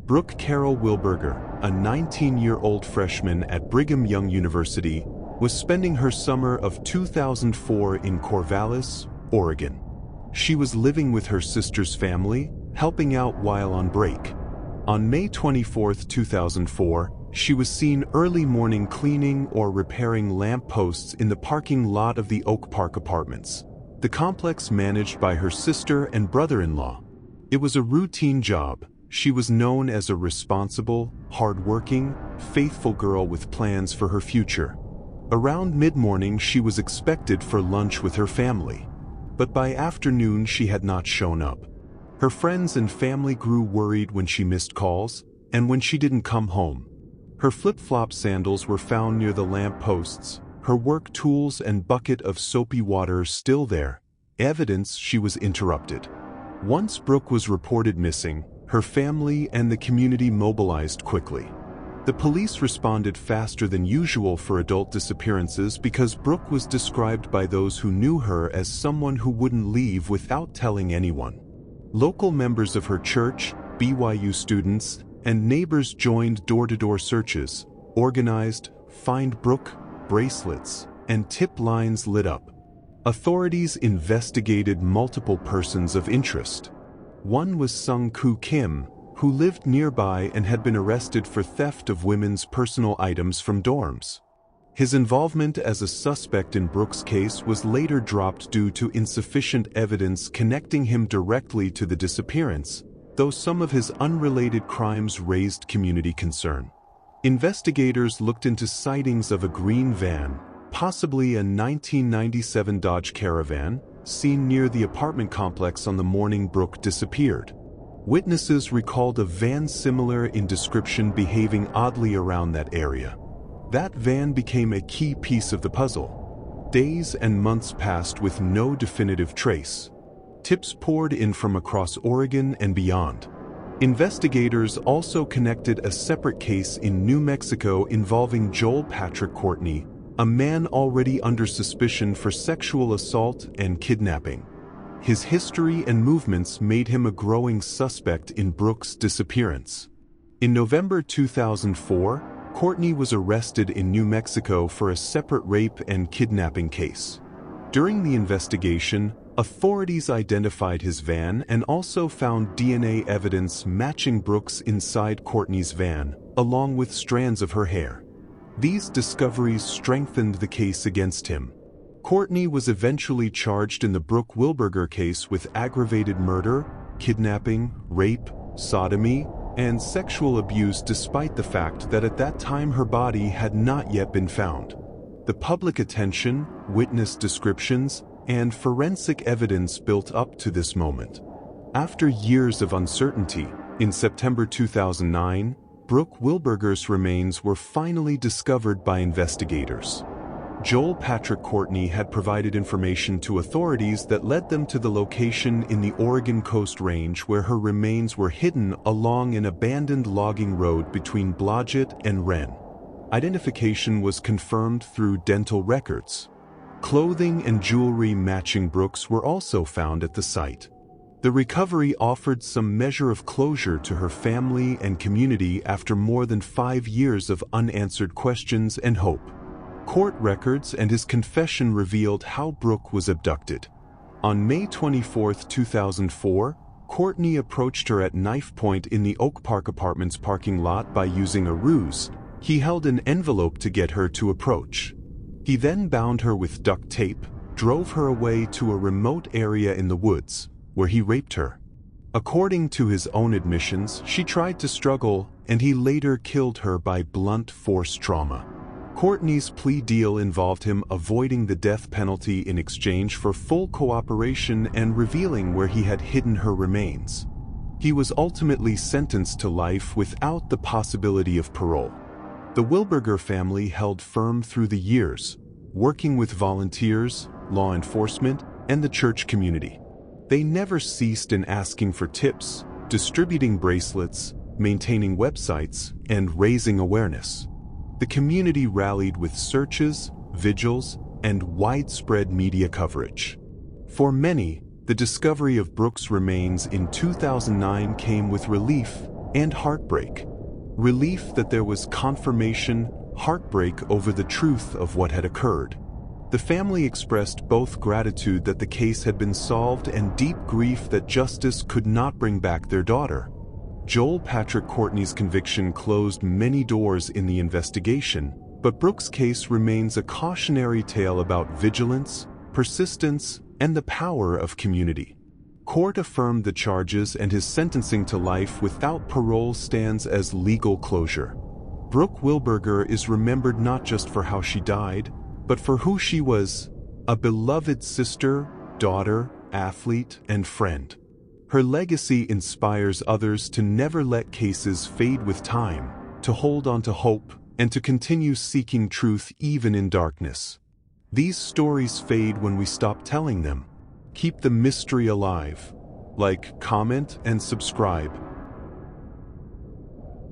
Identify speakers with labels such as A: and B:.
A: Brooke Carol Wilberger, a 19-year-old freshman at Brigham Young University, was spending her summer of 2004 in Corvallis, Oregon. She was living with her sister's family, helping out while on break. On May 24, 2004, she was seen early morning cleaning or repairing lamp posts in the parking lot of the Oak Park Apartments, the complex managed by her sister and brother-in-law. It was a routine job. She was known as a responsible, hard-working, faithful girl with plans for her future. Around mid-morning, she was expected for lunch with her family. But by afternoon, she had not shown up. Her friends and family grew worried when she missed calls, and when she didn't come home. Her flip-flop sandals were found near the lamp posts, her work tools and bucket of soapy water still there, evidence she was interrupted. Once Brooke was reported missing, her family and the community mobilized quickly. The police responded faster than usual for adult disappearances because Brooke was described by those who knew her as someone who wouldn't leave without telling anyone. Local members of her church, BYU students, and neighbors joined door-to-door searches, organized, "Find Brooke" bracelets, and tip lines lit up. Authorities investigated multiple persons of interest. One was Sung-Koo Kim, who lived nearby and had been arrested for theft of women's personal items from dorms. His involvement as a suspect in Brooke's case was later dropped due to insufficient evidence connecting him directly to the disappearance, though some of his unrelated crimes raised community concern. Investigators looked into sightings of a green van, possibly a 1997 Dodge Caravan, seen near the apartment complex on the morning Brooke disappeared. Witnesses recalled a van similar in description behaving oddly around that area. That van became a key piece of the puzzle. Days and months passed with no definitive trace. Tips poured in from across Oregon and beyond. Investigators also connected a separate case in New Mexico involving Joel Patrick Courtney, a man already under suspicion for sexual assault and kidnapping. His history and movements made him a growing suspect in Brooke's disappearance. In November 2004, Courtney was arrested in New Mexico for a separate rape and kidnapping case. During the investigation, authorities identified his van and also found DNA evidence matching Brooke's inside Courtney's van, along with strands of her hair. These discoveries strengthened the case against him. Courtney was eventually charged in the Brooke Wilberger case with aggravated murder, kidnapping, rape, sodomy, and sexual abuse despite the fact that at that time her body had not yet been found. The public attention, witness descriptions, and forensic evidence built up to this moment. After years of uncertainty, in September 2009, Brooke Wilberger's remains were finally discovered by investigators. Joel Patrick Courtney had provided information to authorities that led them to the location in the Oregon Coast Range where her remains were hidden along an abandoned logging road between Blodgett and Wren. Identification was confirmed through dental records. Clothing and jewelry matching Brooke's were also found at the site. The recovery offered some measure of closure to her family and community after more than 5 years of unanswered questions and hope. Court records and his confession revealed how Brooke was abducted. On May 24, 2004, Courtney approached her at knife point in the Oak Park Apartments parking lot by using a ruse. He held an envelope to get her to approach. He then bound her with duct tape, drove her away to a remote area in the woods, where he raped her. According to his own admissions, she tried to struggle, and he later killed her by blunt force trauma. Courtney's plea deal involved him avoiding the death penalty in exchange for full cooperation and revealing where he had hidden her remains. He was ultimately sentenced to life without the possibility of parole. The Wilberger family held firm through the years, working with volunteers, law enforcement, and the church community. They never ceased in asking for tips, distributing bracelets, maintaining websites, and raising awareness. The community rallied with searches, vigils, and widespread media coverage. For many, the discovery of Brooke's remains in 2009 came with relief, and heartbreak. Relief that there was confirmation, heartbreak over the truth of what had occurred. The family expressed both gratitude that the case had been solved and deep grief that justice could not bring back their daughter. Joel Patrick Courtney's conviction closed many doors in the investigation, but Brooke's case remains a cautionary tale about vigilance, persistence, and the power of community. Court affirmed the charges, and his sentencing to life without parole stands as legal closure. Brooke Wilberger is remembered not just for how she died, but for who she was: a beloved sister, daughter, athlete, and friend. Her legacy inspires others to never let cases fade with time, to hold on to hope, and to continue seeking truth even in darkness. These stories fade when we stop telling them. Keep the mystery alive. Like, comment, and subscribe.